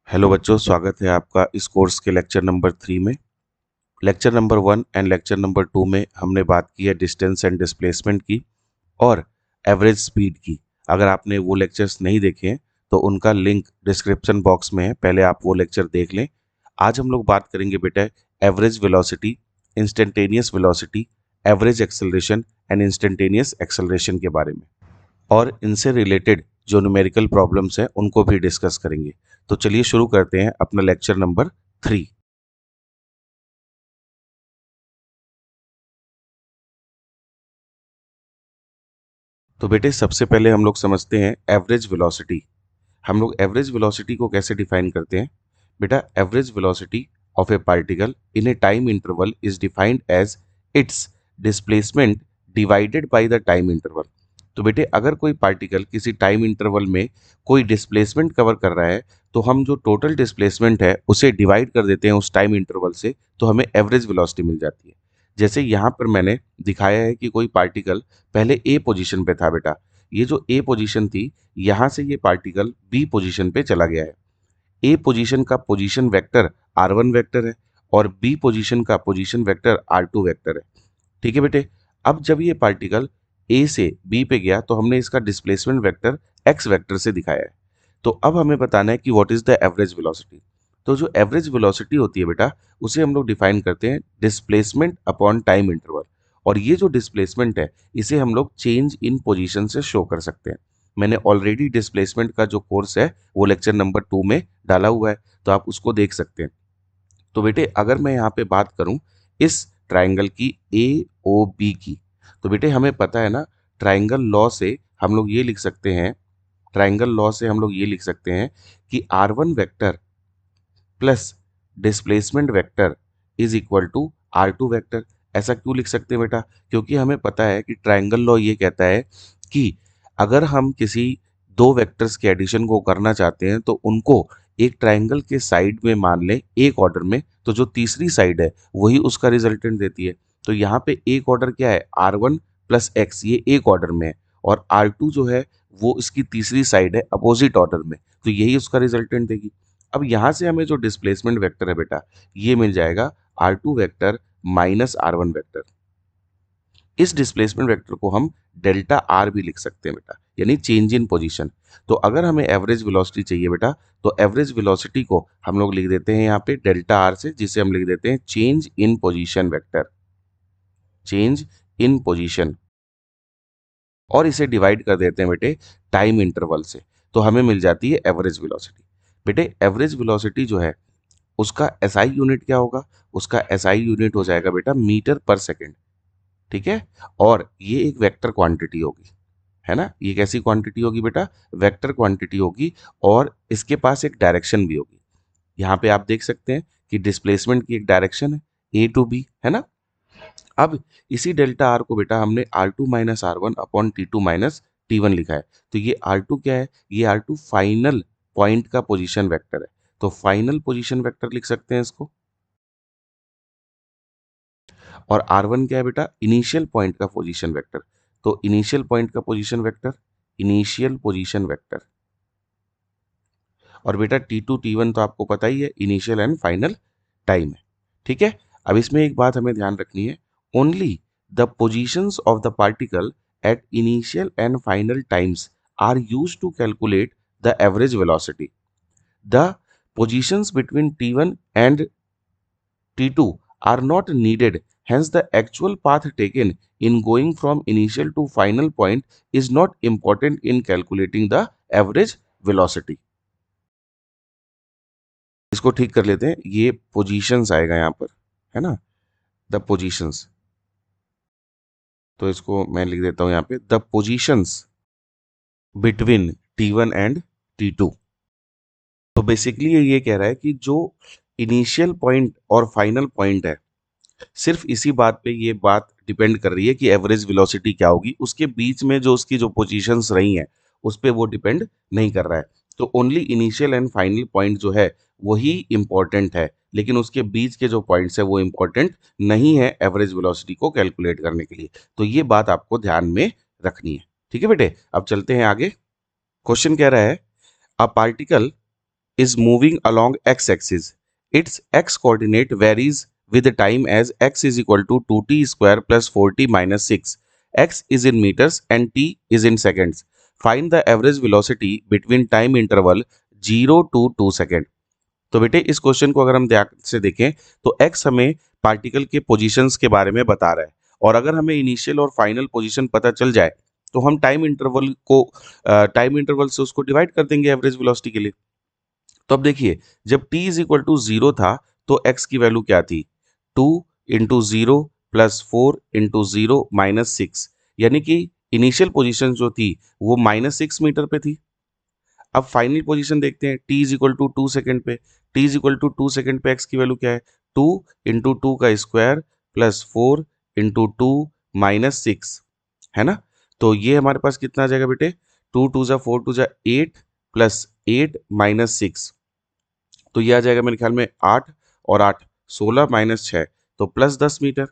Hello बच्चों, स्वागत है आपका इस कोर्स के लेक्चर नंबर 3 में। Lecture number 1 and lecture number 2 में हमने बात की है डिस्टेंस एंड डिस्प्लेसमेंट की और एवरेज स्पीड की। अगर आपने वो लेक्चर्स नहीं देखे हैं तो उनका लिंक डिस्क्रिप्शन बॉक्स में है, पहले आप वो लेक्चर देख लें। आज हम लोग बात करेंगे बेटा average velocity, instantaneous velocity, average acceleration and instantaneous acceleration के बारे में, और इनसे रिलेटेड जो न्यूमेरिकल प्रॉब्लम्स हैं उनको भी डिस्कस करेंगे। तो चलिए शुरू करते हैं अपना लेक्चर नंबर 3। तो बेटे सबसे पहले हम लोग समझते हैं एवरेज वेलोसिटी। हम लोग एवरेज वेलोसिटी को कैसे डिफाइन करते हैं? बेटा average velocity of a particle in a time interval is defined as its displacement divided by the time interval. तो बेटे अगर कोई पार्टिकल किसी टाइम इंटरवल में कोई डिस्प्लेसमेंट कवर कर रहा है तो हम जो टोटल डिस्प्लेसमेंट है उसे डिवाइड कर देते हैं उस टाइम इंटरवल से, तो हमें एवरेज वेलोसिटी मिल जाती है। जैसे यहाँ पर मैंने दिखाया है कि कोई पार्टिकल पहले ए पोजीशन पे था बेटा, ये जो ए पोजीशन थी यहाँ से ये पार्टिकल बी पोजीशन पे चला गया है। ए पोजीशन का पोजीशन वेक्टर r1 वेक्टर है और बी पोजीशन का पोजीशन वेक्टर r2 वेक्टर है। ठीक है बेटे, अब जब ये पार्टिकल ए से बी पे गया तो हमने इसका डिस्प्लेसमेंट वेक्टर x वेक्टर से दिखाया है। तो अब हमें बताना है कि what is the average velocity. तो जो एवरेज वेलोसिटी होती है बेटा उसे हम लोग डिफाइन करते हैं डिस्प्लेसमेंट अपॉन टाइम इंटरवल, और ये जो डिस्प्लेसमेंट है इसे हम लोग चेंज इन पोजीशन से शो कर सकते हैं। मैंने ऑलरेडी डिस्प्लेसमेंट का जो कोर्स है वो लेक्चर नंबर 2 में डाला हुआ है, तो आप उसको देख सकते हैं। तो बेटे अगर मैं यहाँ पे बात करूँ इस ट्राइंगल की ए ओ बी की, तो बेटे हमें पता है ना, ट्राइंगल लॉ से हम लोग ये लिख सकते हैं, ट्राइंगल लॉ से हम लोग ये लिख सकते हैं कि r1 vector plus displacement vector is equal to r2 vector. ऐसा क्यों लिख सकते हैं बेटा? क्योंकि हमें पता है कि ट्राइंगल लॉ ये कहता है कि अगर हम किसी दो वेक्टर्स के एडिशन को करना चाहते हैं तो उनको एक ट्राइंगल के साइड में मान लें एक ऑर्डर में, तो जो तीसरी साइड है वही उसका रिजल्टेंट देती है। तो यहाँ पे एक ऑर्डर क्या है, r1 प्लस एक्स, ये एक ऑर्डर में है, और r2 जो है वो इसकी तीसरी साइड है अपोजिट ऑर्डर में, तो यही उसका रिजल्टेंट देगी। अब यहां से हमें जो डिस्प्लेसमेंट वेक्टर है बेटा ये मिल जाएगा r2 vector minus r1 vector. इस डिस्प्लेसमेंट वेक्टर को हम डेल्टा आर भी लिख सकते हैं बेटा, यानी चेंज इन पोजीशन। तो अगर हमें एवरेज वेलोसिटी चाहिए बेटा तो एवरेज वेलोसिटी को हम लोग लिख देते हैं यहाँ पे डेल्टा आर से, जिसे हम लिख देते हैं change in position vector, change in position, और इसे डिवाइड कर देते हैं बेटे टाइम इंटरवल से, तो हमें मिल जाती है एवरेज वेलोसिटी। बेटे एवरेज वेलोसिटी जो है उसका एसआई यूनिट क्या होगा? उसका एसआई यूनिट हो जाएगा बेटा मीटर पर सेकंड। ठीक है, और ये एक वेक्टर क्वांटिटी होगी, है ना। ये कैसी क्वांटिटी होगी बेटा? वेक्टर क्वांटिटी होगी, और इसके पास एक डायरेक्शन भी होगी। यहाँ पे आप देख सकते हैं कि डिस्प्लेसमेंट की एक डायरेक्शन है ए टू बी, है ना। अब इसी डेल्टा आर को बेटा हमने R two minus R one upon T two minus T one लिखा है। तो ये आर टू क्या है? ये आर टू फाइनल पॉइंट का पोजीशन वेक्टर है, तो फाइनल पोजीशन वेक्टर लिख सकते हैं इसको। और R1 क्या है बेटा? इनिशियल पॉइंट का पोजीशन वेक्टर, तो इनिशियल पॉइंट का position vector, initial position vector. और बेटा T2 T1 तो आपको पता ही है, इनिशियल एंड फाइनल टाइम है। ठीक है, अब इसमें एक बात हमें ध्यान रखनी है, only the positions of the particle at initial and final times are used to calculate the average velocity. The positions between T1 and T2 are not needed. Hence, the actual path taken in going from initial to final point is not important in calculating the average velocity. इसको ठीक कर लेते हैं, ये positions आएगा यहाँ पर, है ना, the positions। तो इसको मैं लिख देता हूँ यहाँ पे the positions between T1 and T2। तो बेसिकली ये कह रहा है कि जो इनिशियल पॉइंट और फाइनल पॉइंट है, सिर्फ इसी बात पे ये बात डिपेंड कर रही है कि एवरेज वेलोसिटी क्या होगी, उसके बीच में जो उसकी जो पोजीशंस रही हैं उस पे वो डिपेंड नहीं कर रहा है। तो only initial and final point जो है वही इंपॉर्टेंट है, लेकिन उसके बीच के जो पॉइंट्स है वो इंपॉर्टेंट नहीं है एवरेज वेलोसिटी को कैलकुलेट करने के लिए। तो ये बात आपको ध्यान में रखनी है। ठीक है बेटे, अब चलते हैं आगे। क्वेश्चन कह रहा है a particle is moving along x-axis. Its x coordinate varies with the time as x is equal to 2t square plus 4t minus 6. X is in meters and t is in seconds. Find the average velocity between time interval 0 to 2 second. तो बेटे इस question को अगर हम ध्यान से देखें तो x हमें पार्टिकल के पोजीशंस के बारे में बता रहा है, और अगर हमें इनिशियल और फाइनल पोजीशन पता चल जाए तो हम टाइम इंटरवल से उसको डिवाइड कर देंगे एवरेज वेलोसिटी के लिए। तो अब देखिए, जब t इज इक्वल टू 0 था तो x की वैल्यू क्या थी? 2 इंटू 0 प्लस 4 इंटू 0 माइनस 6, यानी कि इनिशियल पोजिशन जो थी वो -6 मीटर पे थी। अब फाइनल पोजीशन देखते हैं, t is equal to 2 second पे। t is equal to 2 second पे x की वैल्यू क्या है? 2 इंटू 2 का स्क्वायर प्लस 4 इंटू 2 माइनस 6, है ना। तो ये हमारे पास कितना आ जाएगा बेटे? 2 2 जा 4 2 जा 8 प्लस 8 माइनस 6, तो ये आ जाएगा मेरे ख्याल में 8 और 8 16 माइनस 6, तो प्लस 10 मीटर।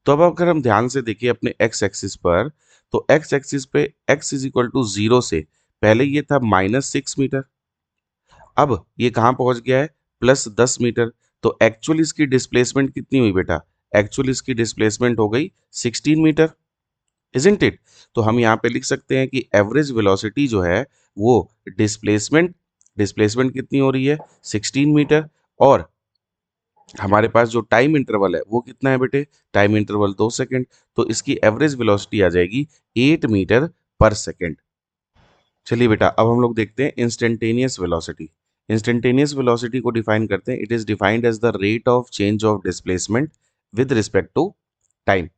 तो अब अगर हम ध्यान से देखिए अपने x एक्सिस पर, तो x एक्सिस पे x इज इक्वल टू 0 से पहले ये था -6 मीटर, अब ये कहाँ पहुंच गया है? +10 मीटर। तो एक्चुअल इसकी डिस्प्लेसमेंट कितनी हुई बेटा? एक्चुअल इसकी डिस्प्लेसमेंट हो गई 16 मीटर, इजंट इट। तो हम यहाँ पे लिख सकते हैं कि एवरेज वेलोसिटी जो है वो डिस्प्लेसमेंट कितनी हो रही है? 16 मीटर, और हमारे पास जो टाइम इंटरवल है वो कितना है बेटे? टाइम इंटरवल 2 सेकेंड, तो इसकी एवरेज वेलोसिटी आ जाएगी 8 मीटर पर सेकेंड। चलिए बेटा, अब हम लोग देखते हैं इंस्टेंटेनियस वेलोसिटी। इंस्टेंटेनियस वेलोसिटी को डिफाइन करते हैं। It is defined as the rate of change of displacement with respect to time.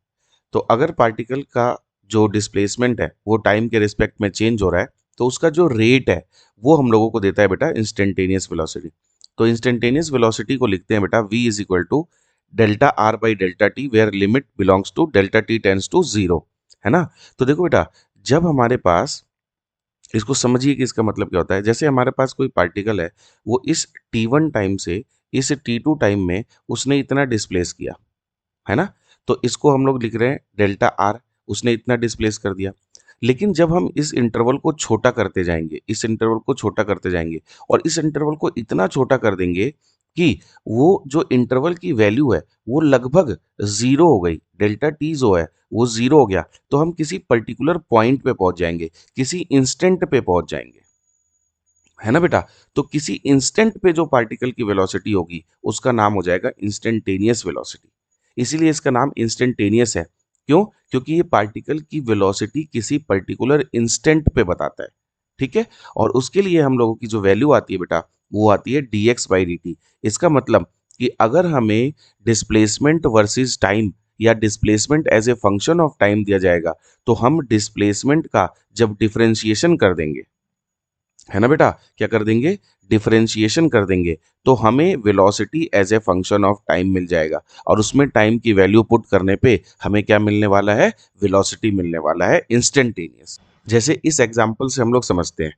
तो अगर पार्टिकल का जो डिस्प्लेसमेंट है वो टाइम के रिस्पेक्ट में चेंज हो रहा है, तो उसका जो रेट है वो हम लोगों को देता है बेटा इंस्टेंटेनियस वेलोसिटी। तो इंस्टेंटेनियस वेलोसिटी को लिखते हैं बेटा v is equal to delta R by delta T, where limit belongs to delta T tends to 0, है ना। तो देखो बेटा, जब हमारे पास, इसको समझिए कि इसका मतलब क्या होता है। जैसे हमारे पास कोई पार्टिकल है, वो इस t1 टाइम से इस t2 टाइम में उसने इतना डिस्प्लेस किया, है ना। तो इसको हम लोग लिख रहे हैं डेल्टा आर, उसने इतना डिस्प्लेस कर दिया। लेकिन जब हम इस इंटरवल को छोटा करते जाएंगे, इस इंटरवल को छोटा करते जाएंगे और इस इंटरवल को इतना छोटा कर देंगे कि वो जो इंटरवल की वैल्यू है वो लगभग 0 हो गई, डेल्टा टी जो है वो 0 हो गया, तो हम किसी पर्टिकुलर पॉइंट पे पहुंच जाएंगे, किसी इंस्टेंट पे पहुंच जाएंगे, है ना बेटा। तो किसी इंस्टेंट पे जो पार्टिकल की वेलोसिटी होगी उसका नाम हो जाएगा इंस्टेंटेनियस वेलोसिटी। इसीलिए इसका नाम इंस्टेंटेनियस है। क्यों? क्योंकि ये पार्टिकल की वेलोसिटी किसी पर्टिकुलर इंस्टेंट पे बताता है, ठीक है। और उसके लिए हम लोगों की जो वैल्यू आती है बेटा, वो आती है dx बाई dt। इसका मतलब कि अगर हमें डिस्प्लेसमेंट वर्सेस टाइम या displacement as a function of time दिया जाएगा, तो हम डिस्प्लेसमेंट का जब डिफरेंशिएशन कर देंगे, है ना बेटा, क्या कर देंगे? डिफरेंशिएशन कर देंगे, तो हमें velocity as a function of time मिल जाएगा, और उसमें टाइम की वैल्यू पुट करने पे हमें क्या मिलने वाला है? वेलोसिटी मिलने वाला है इंस्टेंटेनियस। जैसे इस एग्जांपल से हम लोग समझते हैं,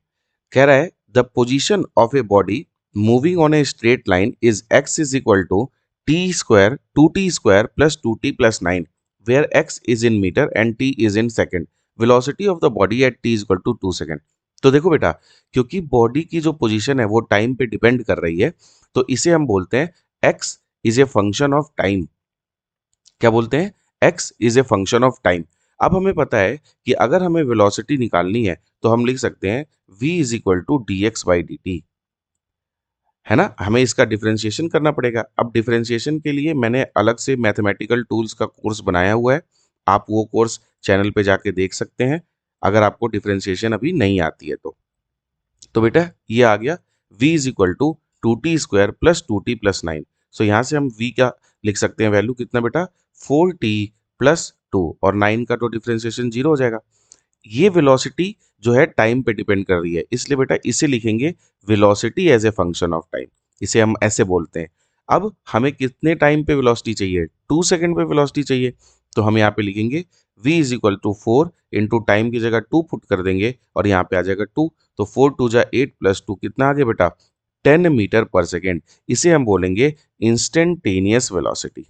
कह रहा है the position of a body moving on a straight line is x is equal to T square 2t square plus 2t plus 9, where x is in metre and t is in second. Velocity of the body at t is equal to 2 second. तो देखो बेटा, क्योंकि body की जो position है वो time पे depend कर रही है, तो इसे हम बोलते हैं x is a function of time. क्या बोलते हैं? x is a function of time. अब हमें पता है कि अगर हमें वेलोसिटी निकालनी है तो हम लिख सकते हैं v is equal to D x by D T, है ना। हमें इसका डिफरेंशिएशन करना पड़ेगा। अब डिफरेंशिएशन के लिए मैंने अलग से मैथमेटिकल टूल्स का कोर्स बनाया हुआ है, आप वो कोर्स चैनल पे जाके देख सकते हैं अगर आपको डिफरेंशिएशन अभी नहीं आती है तो बेटा ये आ गया v is equal to 2t square plus 2t plus 9। So यहाँ से हम v का लिख सकते हैं वैल्यू कितना बेटा? 4t प्लस 2, और 9 का तो डिफरेंशिएशन 0 हो जाएगा। ये वेलोसिटी जो है टाइम पे डिपेंड कर रही है, इसलिए बेटा इसे लिखेंगे velocity as a function of time. इसे हम ऐसे बोलते हैं। अब हमें कितने टाइम पे वेलोसिटी चाहिए? 2 सेकंड पे वेलोसिटी चाहिए, तो हम यहाँ पे लिखेंगे v is equal to 4 into time की जगह 2 पुट कर देंगे और यहाँ पे आ जाएगा 2, तो 4 2 जा 8 प्लस 2 कितना आ गया बेटा? 10 मीटर पर सेकेंड। इसे हम बोलेंगे इंस्टेंटेनियस वेलोसिटी।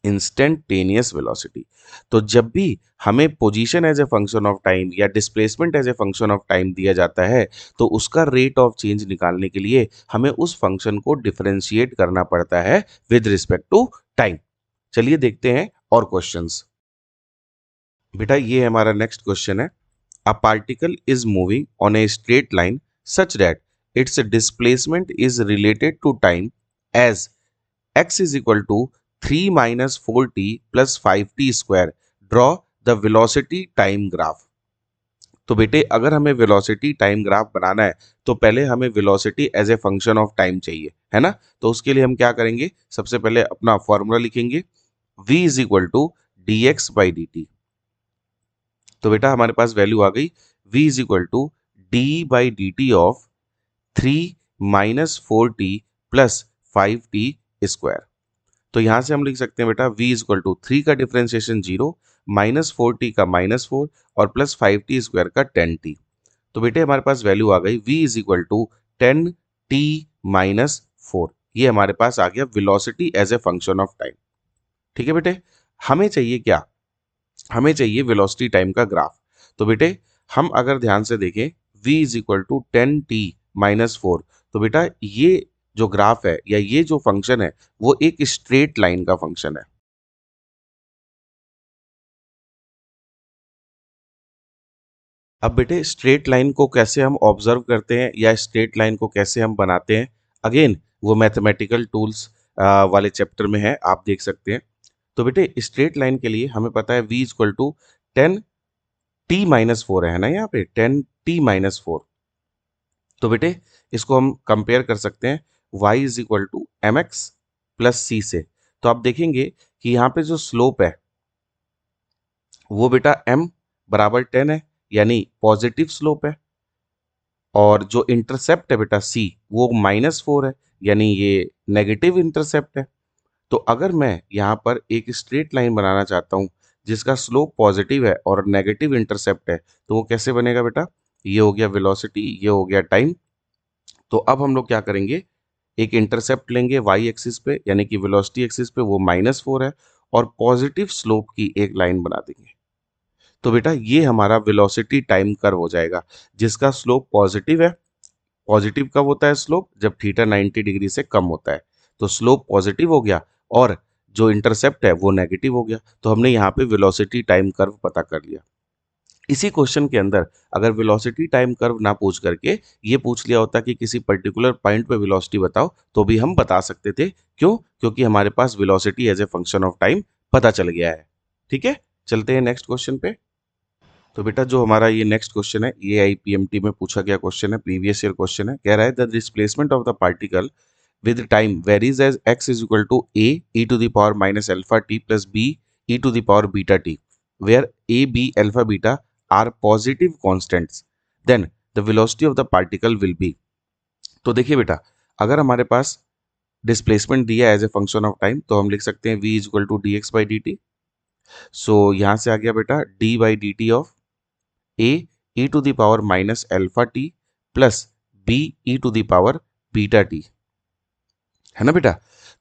Instantaneous velocity. तो जब भी हमें position as a function of time या displacement as a function of time दिया जाता है, तो उसका रेट ऑफ चेंज निकालने के लिए हमें उस फंक्शन को डिफरेंशिएट करना पड़ता है विद रिस्पेक्ट टू टाइम। चलिए देखते हैं और क्वेश्चंस। बेटा ये हमारा नेक्स्ट क्वेश्चन है। A particle is moving on a straight line such that its displacement is related to time as x is equal to 3 minus 4t plus 5t square. Draw the velocity time graph. तो बेटे अगर हमें velocity time graph बनाना है तो पहले हमें velocity as a function of time चाहिए, है ना। तो उसके लिए हम क्या करेंगे, सबसे पहले अपना फॉर्मूला लिखेंगे v is equal to D x by D T. तो बेटा हमारे पास वैल्यू आ गई v is equal to D by D T of 3 - 4t plus 5t square. तो यहां से हम लिख सकते हैं बेटा v इज इक्वल टू 3 का डिफरेंशिएशन 0, -4t का -4 और प्लस 5t स्क्वायर का 10t। तो बेटे हमारे पास वैल्यू आ गई v is equal to 10t - 4। ये हमारे पास आ गया velocity as a function of time. ठीक है बेटे, हमें चाहिए क्या, हमें चाहिए वेलोसिटी टाइम का ग्राफ। तो बेटे हम अगर ध्यान से देखें v is equal to 10t - 4, तो बेटा ये जो ग्राफ है या ये जो फंक्शन है वो एक स्ट्रेट लाइन का फंक्शन है। अब बेटे स्ट्रेट लाइन को कैसे हम ऑब्जर्व करते हैं या स्ट्रेट लाइन को कैसे हम बनाते हैं, अगेन वो मैथमेटिकल टूल्स वाले चैप्टर में है, आप देख सकते हैं। तो बेटे स्ट्रेट लाइन के लिए हमें पता है v इक्वल टू 10t - 4 है ना, यहाँ पे 10t - 4। तो बेटे इसको हम कंपेयर कर सकते हैं y is equal to M X plus C से। तो आप देखेंगे कि यहाँ पे जो स्लोप है वो बेटा m बराबर 10 है, यानी पॉजिटिव स्लोप है, और जो इंटरसेप्ट है बेटा c वो -4 है, यानी ये नेगेटिव इंटरसेप्ट है। तो अगर मैं यहाँ पर एक स्ट्रेट लाइन बनाना चाहता हूँ जिसका स्लोप पॉजिटिव है और नेगेटिव इंटरसेप्ट है, तो वो कैसे बनेगा बेटा, ये हो गया वेलोसिटी, ये हो गया टाइम। तो अब हम लोग क्या करेंगे, एक इंटरसेप्ट लेंगे वाई एक्सिस पे, यानी कि वेलोसिटी एक्सिस पे वो -4 है, और पॉजिटिव स्लोप की एक लाइन बना देंगे। तो बेटा ये हमारा वेलोसिटी टाइम कर्व हो जाएगा जिसका स्लोप पॉजिटिव है। पॉजिटिव कब होता है स्लोप, जब थीटा 90 डिग्री से कम होता है। तो स्लोप पॉजिटिव हो गया और जो इंटरसेप्ट है वो नेगेटिव हो गया। तो हमने यहाँ पे वेलोसिटी टाइम कर्व पता कर लिया। इसी क्वेश्चन के अंदर अगर वेलोसिटी टाइम कर्व ना पूछ करके ये पूछ लिया होता कि किसी पर्टिकुलर पॉइंट पे वेलोसिटी बताओ, तो भी हम बता सकते थे। क्यों, क्योंकि हमारे पास velocity as a function of time पता चल गया है। ठीक है, चलते हैं नेक्स्ट क्वेश्चन पे। तो बेटा जो हमारा ये नेक्स्ट क्वेश्चन है ये आईपीएमटी में पूछा गया क्वेश्चन है, प्रीवियस ईयर क्वेश्चन है। कह रहा है the displacement of the particle with time varies as x is equal to a e to the power minus alpha t plus b e to the power beta t, where a b alpha beta are positive constants, then the velocity of the particle will be. तो देखिए बेटा अगर हमारे पास displacement दिया है as a function of time, तो हम लिख सकते हैं v is equal to D x by D T. So यहां से आ गया बेटा d by D T of a e to the power minus alpha t plus b e to the power beta t, है ना बेटा।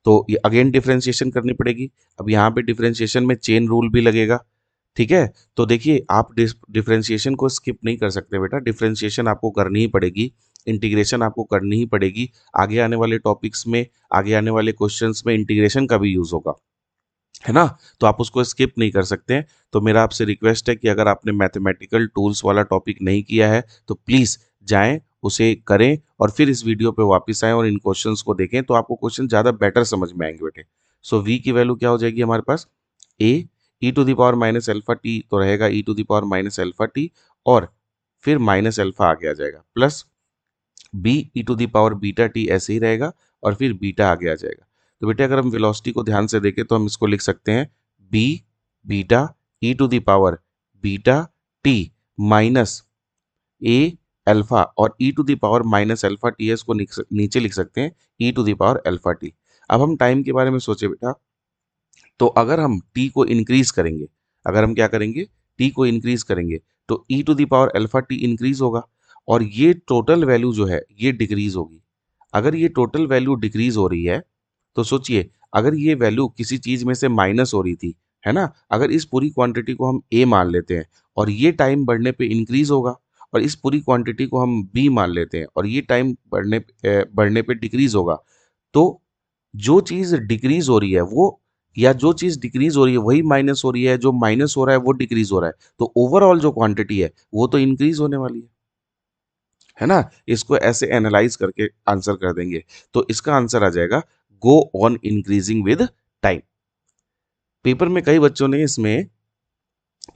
तो ये अगेन डिफरेंशिएशन करनी पड़ेगी। अब यहाँ पे डिफरेंशिएशन में चेन रूल भी लगेगा। ठीक है, तो देखिए आप डिफरेंशिएशन को स्किप नहीं कर सकते बेटा, डिफरेंशिएशन आपको करनी ही पड़ेगी, इंटीग्रेशन आपको करनी ही पड़ेगी। आगे आने वाले टॉपिक्स में, आगे आने वाले क्वेश्चंस में इंटीग्रेशन का भी यूज होगा, है ना। तो आप उसको स्किप नहीं कर सकते हैं। तो मेरा आपसे रिक्वेस्ट है कि अगर आपने मैथमेटिकल टूल्स वाला टॉपिक नहीं किया है तो प्लीज़ जाएं, उसे करें और फिर इस वीडियो पे वापस आएं और इन क्वेश्चंस को देखें, तो आपको क्वेश्चन ज़्यादा बेटर समझ में आएंगे बेटे। सो v की वैल्यू क्या हो जाएगी हमारे पास, a e to the power minus alpha T, तो रहेगा e to the power minus alpha T, और फिर माइनस अल्फा आगे आ जाएगा, plus b e to the power beta T ऐसे ही रहेगा, और फिर बीटा आगे आ जाएगा। तो बेटे अगर हम वेलोसिटी को ध्यान से देखें तो हम इसको लिख सकते हैं b beta e to the power beta t minus a alpha, और e to the power minus alpha T है, इसको नीचे लिख सकते हैं e to the power alpha T. अब हम टाइम के बारे में सोचे बेटा, तो अगर हम t को इंक्रीज करेंगे, अगर हम क्या करेंगे, t को इंक्रीज करेंगे, तो e to the power alpha T increase होगा, और ये टोटल वैल्यू जो है ये डिक्रीज होगी। अगर ये टोटल वैल्यू डिक्रीज हो रही है तो सोचिए अगर ये वैल्यू किसी चीज में से माइनस हो रही थी, है ना, अगर इस पूरी क्वांटिटी को हम ए मान लेते हैं और ये टाइम बढ़ने पे इंक्रीज होगा, और इस पूरी क्वांटिटी को हम बी मान लेते हैं और ये टाइम बढ़ने पे डिक्रीज होगा, तो जो चीज डिक्रीज हो रही है वो, या जो चीज डिक्रीज हो रही है वही माइनस हो रही है, जो माइनस हो रहा है वो डिक्रीज हो रहा है, तो ओवरऑल जो क्वांटिटी है वो तो इंक्रीज होने वाली है ना। इसको ऐसे एनालाइज करके आंसर कर देंगे, तो इसका आंसर आ जाएगा go on increasing with time. Paper में कई बच्चों ने इसमें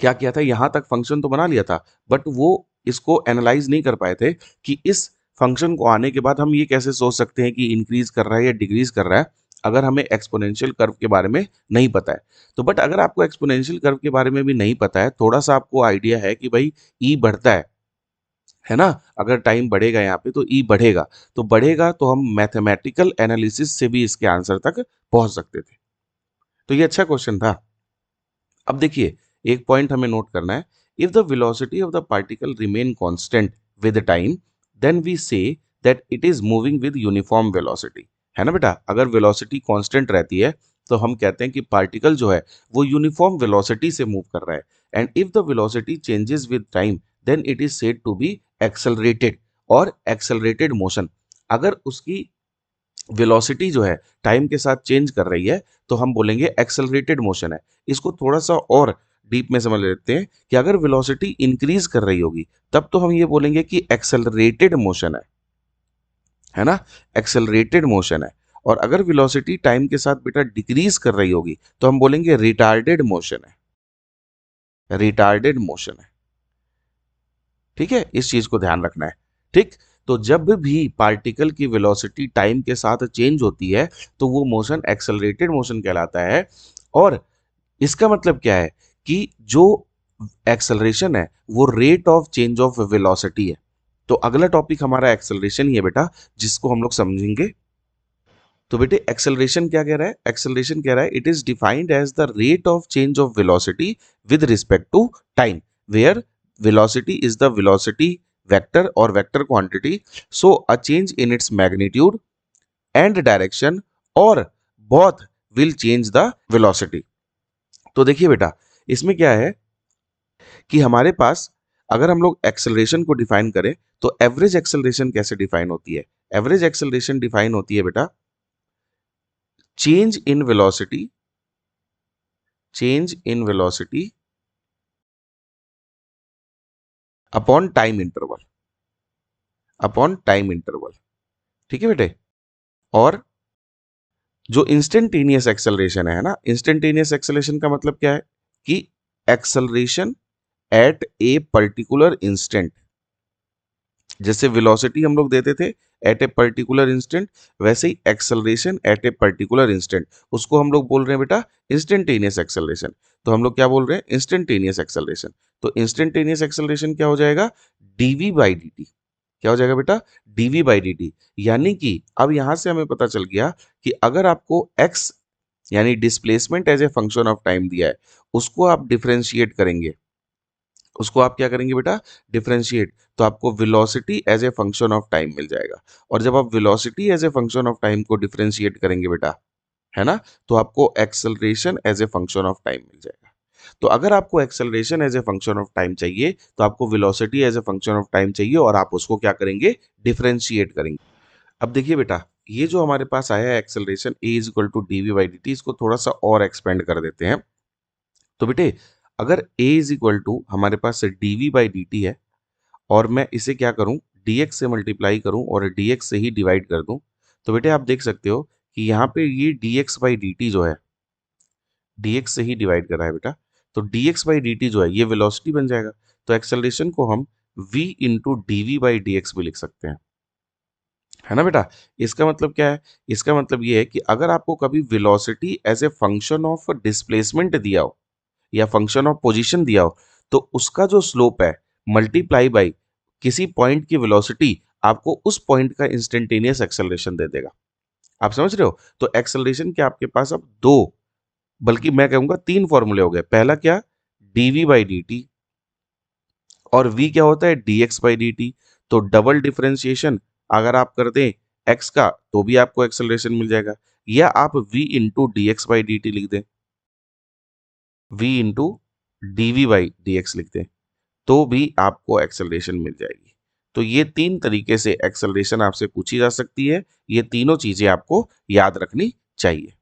क्या किया था, यहां तक फंक्शन तो बना लिया था, बट वो इसको एनालाइज नहीं कर पाए थे कि इस फंक्शन को आने के बाद हम ये कैसे सोच सकते हैं कि इंक्रीज कर रहा है या डिक्रीज कर रहा है, अगर हमें एक्सपोनेंशियल कर्व के बारे में नहीं पता है। तो बट अगर आपको एक्सपोनेंशियल कर्व के बारे में भी नहीं पता है, थोड़ा सा आपको आइडिया है कि भाई ई बढ़ता है ना, अगर टाइम बढ़ेगा यहाँ पे तो ई बढ़ेगा, तो बढ़ेगा तो हम मैथमेटिकल एनालिसिस से भी इसके आंसर तक पहुंच सकते थे। तो ये अच्छा क्वेश्चन था। अब देखिए, एक पॉइंट हमें नोट करना है, if the velocity of the particle remain constant with time, then we say that it is moving with uniform velocity, है ना बेटा। अगर वेलोसिटी कांस्टेंट रहती है तो हम कहते हैं कि पार्टिकल जो है वो यूनिफॉर्म वेलोसिटी से मूव कर रहा है, and if the velocity changes with time then it is said to be accelerated, और एक्सेलरेटेड मोशन, अगर उसकी वेलोसिटी जो है टाइम के साथ चेंज कर रही है तो हम बोलेंगे एक्सेलरेटेड मोशन है। इसको थोड़ा सा और डीप में समझ लेते हैं कि अगर वेलोसिटी इंक्रीज कर रही होगी तब तो हम ये बोलेंगे कि एक्सेलरेटेड मोशन है ना, एक्सेलरेटेड मोशन है। और अगर वेलोसिटी टाइम के साथ बेटा डिक्रीज कर रही होगी तो हम बोलेंगे रिटार्डेड मोशन है, रिटार्डेड मोशन है। ठीक है, इस चीज को ध्यान रखना है। ठीक, तो जब भी पार्टिकल की वेलोसिटी टाइम के साथ चेंज होती है तो वो मोशन एक्सेलरेटेड मोशन कहलाता है। और इसका मतलब क्या है कि जो एक्सेलरेशन है वो rate of change of velocity है। तो अगला टॉपिक हमारा एक्सेलरेशन ही है बेटा, जिसको हम लोग समझेंगे। तो बेटे एक्सेलरेशन क्या कह रहा है, एक्सेलरेशन कह रहा है it is defined as the rate of change of velocity with respect to time, where velocity is the velocity vector or vector quantity, so a change in its magnitude and direction or both will change the velocity। तो देखिए बेटा, इसमें क्या है कि हमारे पास अगर हम लोग एक्सेलरेशन को डिफाइन करें तो एवरेज एक्सेलरेशन कैसे डिफाइन होती है, एवरेज एक्सेलरेशन डिफाइन होती है बेटा change in velocity, change in velocity upon time interval, upon time interval. ठीक है बेटे, और जो इंस्टेंटेनियस एक्सेलरेशन है ना, इंस्टेंटेनियस एक्सेलरेशन का मतलब क्या है कि acceleration at a particular instant, जैसे वेलोसिटी हम लोग देते थे एट ए पर्टिकुलर इंस्टेंट, वैसे ही acceleration at a particular instant, उसको हम लोग बोल रहे हैं बेटा इंस्टेंटेनियस एक्सेलरेशन। तो हम लोग क्या बोल रहे हैं, इंस्टेंटेनियस एक्सेलरेशन। तो इंस्टेंटेनियस एक्सेलरेशन क्या हो जाएगा, डीवी बाई डी टी। क्या हो जाएगा बेटा, डीवी बाई डी टी। यानी कि अब यहां से हमें पता चल गया कि अगर आपको एक्स यानी displacement as a function of time दिया है, उसको आप डिफरेंशिएट करेंगे, उसको आप क्या करेंगे बेटा, डिफरेंशिएट, तो आपको velocity as a function of time मिल जाएगा। और जब आप velocity as a function of time को डिफरेंशिएट करेंगे बेटा, है ना, तो आपको acceleration as a function of time मिल जाएगा। तो अगर आपको acceleration as a function of time चाहिए तो आपको velocity as a function of time चाहिए, और आप उसको क्या करेंगे, डिफरेंशिएट करेंगे। अब देखिए बेटा, ये जो हमारे पास आया है acceleration a is equal to d we by D t, इसको थोड़ा सा और एक्सपेंड कर देते हैं। तो बेटे अगर a इज इक्वल टू हमारे पास D we by D T है, और मैं इसे क्या करूं, dx से मल्टीप्लाई करूं और dx से ही डिवाइड कर दूं, तो बेटे आप देख सकते हो कि यहाँ पे ये dx बाई डी टी जो है, dx से ही डिवाइड कर रहा है बेटा, तो dx बाई डी टी जो है ये वेलोसिटी बन जाएगा। तो एक्सेलरेशन को हम v into d we by d x भी लिख सकते हैं, है ना बेटा। इसका मतलब क्या है, इसका मतलब ये है कि अगर आपको कभी velocity as a function of displacement दिया हो या फंक्शन ऑफ पोजीशन दिया हो, तो उसका जो स्लोप है मल्टीप्लाई बाई किसी पॉइंट की वेलोसिटी आपको उस पॉइंट का इंस्टेंटेनियस एक्सेलरेशन दे देगा। आप समझ रहे हो, तो एक्सेलरेशन के आपके पास अब दो, बल्कि मैं कहूंगा तीन फॉर्मूले हो गए। पहला क्या, डीवी बाई डी टी, और v क्या होता है, dx बाई डी टी। तो डबल डिफरेंशिएशन अगर आप कर दें x का तो भी आपको एक्सेलरेशन मिल जाएगा, या आप v into d x by D t लिख दें, v into d we by d x लिख दें, तो भी आपको एक्सेलरेशन मिल जाएगी। तो ये तीन तरीके से एक्सेलरेशन आपसे पूछी जा सकती है, ये तीनों चीजें आपको याद रखनी चाहिए।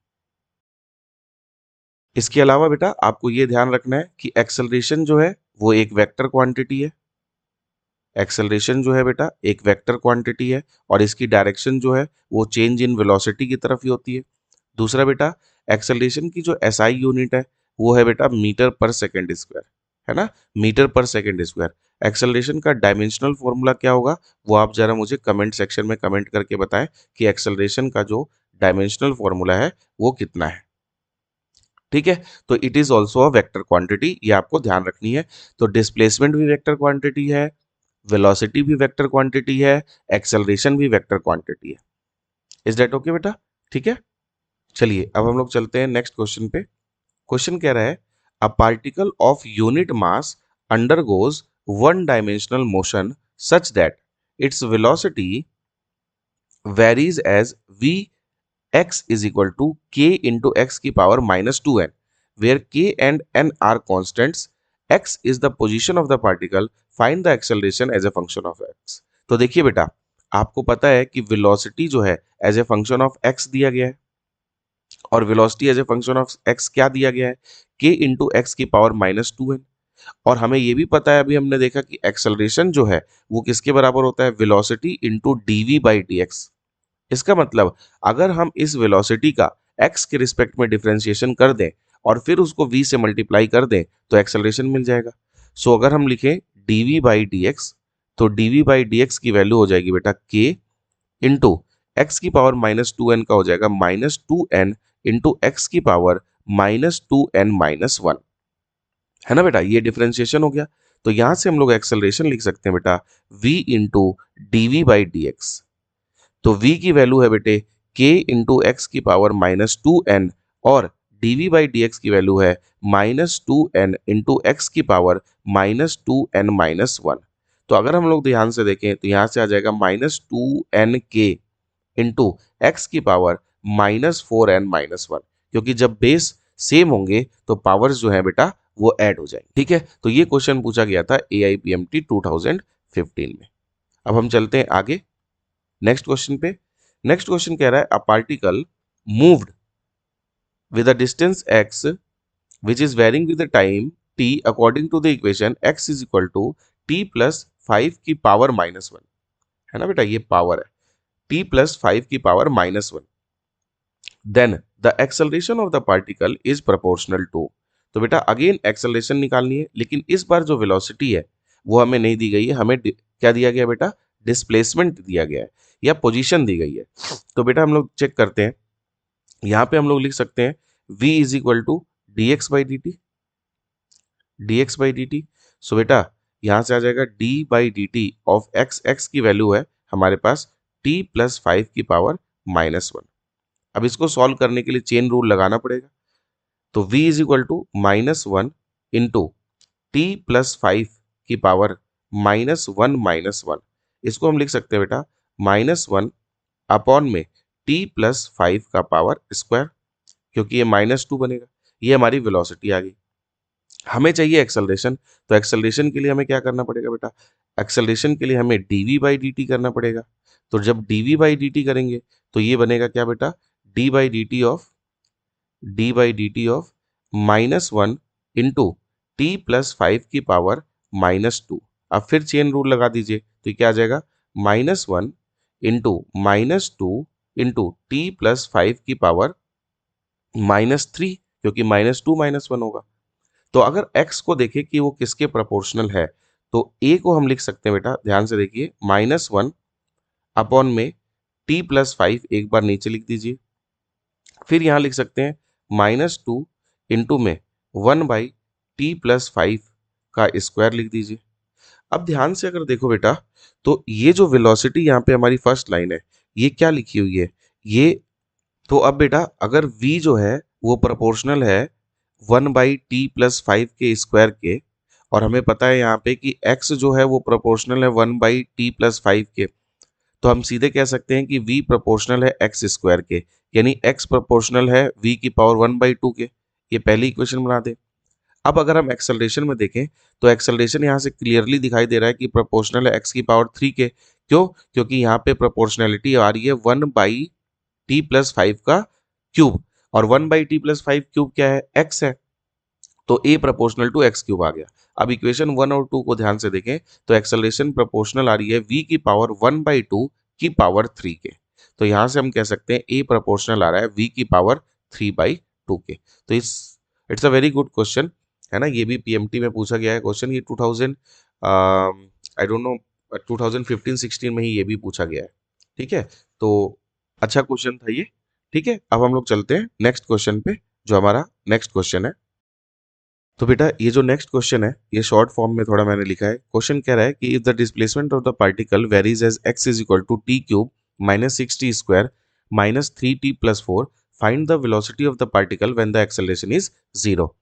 इसके अलावा बेटा आपको ये ध्यान रखना है कि एक्सेलरेशन जो है वो एक वेक्टर क्वांटिटी है। एक्सेलरेशन जो है बेटा एक वेक्टर क्वांटिटी है और इसकी डायरेक्शन जो है वो चेंज इन वेलोसिटी की तरफ ही होती है। दूसरा बेटा, एक्सेलरेशन की जो एसआई यूनिट है वो है बेटा मीटर पर सेकेंड स्क्वायर, है ना, मीटर पर सेकेंड स्क्वायर। एक्सेलरेशन का डायमेंशनल फॉर्मूला क्या होगा वो आप जरा मुझे कमेंट सेक्शन में कमेंट करके बताएं कि एक्सेलरेशन का जो डायमेंशनल फॉर्मूला है वो कितना है। ठीक है, तो it is also a vector quantity, ये आपको ध्यान रखनी है। तो डिस्प्लेसमेंट भी वेक्टर क्वांटिटी है, वेलोसिटी भी वेक्टर क्वांटिटी है, एक्सेलरेशन भी वेक्टर क्वांटिटी है। इज दैट ओके बेटा? ठीक है, चलिए अब हम लोग चलते हैं नेक्स्ट क्वेश्चन पे। क्वेश्चन कह रहा है a particle of unit mass undergoes one dimensional motion such that its velocity varies as v x is equal to k into x की power -2n, where k and n are constants, x is the position of the particle, find the acceleration as a function of x। तो देखिए बेटा, आपको पता है कि velocity जो है as a function of x दिया गया है और velocity as a function of x क्या दिया गया है, k इंटू एक्स की पावर -2n। और हमें ये भी पता है, अभी हमने देखा कि एक्सेलरेशन जो है वो किसके बराबर होता है, velocity into d we by d x. इसका मतलब अगर हम इस वेलोसिटी का x के रिस्पेक्ट में डिफरेंशिएशन कर दें और फिर उसको v से मल्टीप्लाई कर दें तो एक्सेलरेशन मिल जाएगा। सो अगर हम लिखें dv बाई डी एक्स, तो dv बाई डी एक्स की वैल्यू हो जाएगी बेटा k इंटू एक्स की पावर -2n का हो जाएगा -2n इंटू एक्स की पावर -2n-1, है ना बेटा, ये डिफरेंशिएशन हो गया। तो यहां से हम लोग एक्सेलरेशन लिख सकते हैं बेटा v into d we by d x. तो v की वैल्यू है बेटे k इंटू एक्स की पावर -2n और dv बाई डी एक्स की वैल्यू है -2n इंटू एक्स की पावर -2n-1। तो अगर हम लोग ध्यान से देखें तो यहां से आ जाएगा -2nk इंटू एक्स की पावर -4n-1, क्योंकि जब बेस सेम होंगे तो पावर्स जो है बेटा वो ऐड हो जाएंगे। ठीक है, तो ये क्वेश्चन पूछा गया था AIPMT 2015 में। अब हम चलते हैं आगे नेक्स्ट क्वेश्चन पे। नेक्स्ट क्वेश्चन कह रहा है a particle moved with a distance x which is varying with the time t according to the equation x is equal to t plus 5 की पावर -1, है ना बेटा, ये पावर है t plus 5 की power -1, then the acceleration of the particle is proportional to। तो बेटा again acceleration निकालनी है, लेकिन इस बार जो वेलोसिटी है वो हमें नहीं दी गई है, हमें क्या दिया गया बेटा, डिस्प्लेसमेंट दिया गया है या पोजीशन दी गई है। तो बेटा हम लोग चेक करते हैं, यहाँ पे हम लोग लिख सकते हैं v is equal to D x by D T, D x by D T. So बेटा यहाँ से आ जाएगा d by D T of x की वैल्यू है हमारे पास t प्लस 5 की पावर -1। अब इसको सॉल्व करने के लिए चेन रूल लगाना पड़ेगा। तो v is equal to -1 into t plus 5 की पावर -1, इसको हम लिख सकते हैं बेटा -1 अपॉन में t प्लस 5 का पावर स्क्वायर, क्योंकि ये -2 बनेगा। ये हमारी वेलोसिटी आ गई। हमें चाहिए एक्सेलरेशन, तो एक्सेलरेशन के लिए हमें क्या करना पड़ेगा बेटा, एक्सेलरेशन के लिए हमें dv बाई डी टी करना पड़ेगा। तो जब dv बाई डी टी करेंगे तो ये बनेगा क्या बेटा, d by D T of -1 into t plus 5 की पावर -2। अब फिर चेन रूल लगा दीजिए, तो ये क्या आ जाएगा, -1 इंटू -2 इंटू टी प्लस 5 की पावर -3, क्योंकि -2 -1 होगा। तो अगर x को देखें कि वो किसके प्रोपोर्शनल है, तो a को हम लिख सकते हैं बेटा, ध्यान से देखिए, -1 अपॉन में t प्लस 5, एक बार नीचे लिख दीजिए, फिर यहां लिख सकते हैं -2 इंटू में 1 बाई टी प्लस 5 का स्क्वायर लिख दीजिए। अब ध्यान से अगर देखो बेटा, तो ये जो वेलोसिटी यहाँ पे हमारी फर्स्ट लाइन है, ये क्या लिखी हुई है, ये, तो अब बेटा अगर v जो है वो प्रोपोर्शनल है 1 बाई टी प्लस 5 के स्क्वायर के, और हमें पता है यहाँ पे कि x जो है वो प्रोपोर्शनल है 1 बाई टी प्लस 5 के, तो हम सीधे कह सकते हैं कि v प्रोपोर्शनल है एक्स स्क्वायर के, यानी x प्रोपोर्शनल है v की पावर 1/2 के। ये पहली इक्वेशन बना दे। अब अगर हम एक्सेलरेशन में देखें तो एक्सेलरेशन यहाँ से क्लियरली दिखाई दे रहा है कि प्रोपोर्शनल है x की पावर 3 के। क्यों? क्योंकि यहाँ पे प्रोपोर्शनलिटी आ रही है 1/t+5 का क्यूब, और 1/t+5 क्यूब क्या है? x है। तो a proportional to X cube आ गया। अब इक्वेशन 1 और 2 को ध्यान से देखें तो एक्सेलरेशन प्रोपोर्शनल आ रही है v की पावर 1/2 की पावर 3 के। तो यहां से हम कह सकते हैं a प्रोपोर्शनल आ रहा है v की पावर 3/2 के। तो it's a very good question, है ना। ये भी पीएमटी में पूछा गया है क्वेश्चन, ये 2000 आई डोंट नो 2015-16 में ही ये भी पूछा गया है। ठीक है, तो अच्छा क्वेश्चन था ये। ठीक है, अब हम लोग चलते हैं नेक्स्ट क्वेश्चन पे, जो हमारा नेक्स्ट क्वेश्चन है। तो बेटा ये जो नेक्स्ट क्वेश्चन है ये शॉर्ट फॉर्म में थोड़ा मैंने लिखा है। क्वेश्चन कह रहा है कि if the displacement of the particle varies as x is equal to t cube minus 6t square minus 3t+4, find the velocity of the particle when the acceleration is zero.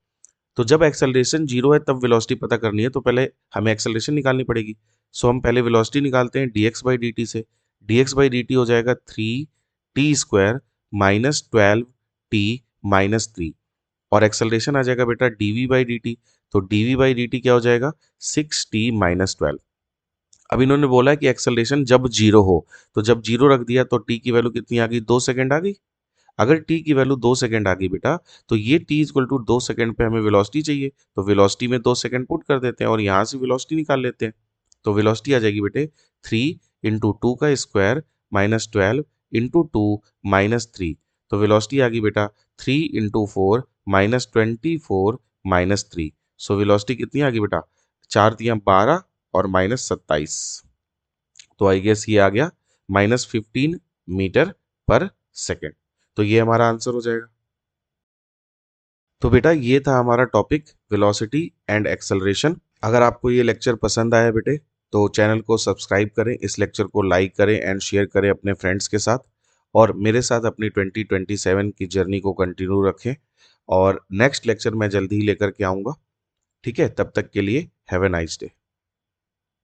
तो जब acceleration zero है तब velocity पता करनी है, तो पहले हमें एक्सेलरेशन निकालनी पड़ेगी। सो हम पहले वेलोसिटी निकालते हैं dx/dt से। dx/dt हो जाएगा 3t² माइनस 12t-3, और एक्सेलरेशन आ जाएगा बेटा dv/dt। तो dv/dt क्या हो जाएगा? 6t-12। अब इन्होंने बोला है कि एक्सेलरेशन जब जीरो हो, तो जब जीरो रख दिया तो t की वैल्यू कितनी आ गई? 2 सेकंड आ गई। अगर t की वैल्यू 2 सेकंड आ गई बेटा, तो ये t इक्वल टू 2 सेकंड पे हमें वेलोसिटी चाहिए, तो वेलोसिटी में 2 सेकंड पुट कर देते हैं और यहाँ से वेलोसिटी निकाल लेते हैं। तो वेलोसिटी आ जाएगी बेटे 3 × 2 का स्क्वायर माइनस 12 × 2 - 3। तो वेलोसिटी आ गई बेटा 3 × 4 -24 - 3। सो वेलोसिटी कितनी आ गई बेटा? 4×3 = 12 और -27। तो आई गेस ये आ गया -15 मीटर पर सेकेंड। तो ये हमारा आंसर हो जाएगा। तो बेटा ये था हमारा टॉपिक वेलोसिटी एंड एक्सेलरेशन। अगर आपको ये लेक्चर पसंद आया बेटे तो चैनल को सब्सक्राइब करें, इस लेक्चर को लाइक करें एंड शेयर करें अपने फ्रेंड्स के साथ, और मेरे साथ अपनी 2027 की जर्नी को कंटिन्यू रखें। और नेक्स्ट लेक्चर मैं जल्दी ही लेकर के आऊँगा। ठीक है, तब तक के लिए हैव ए नाइस डे।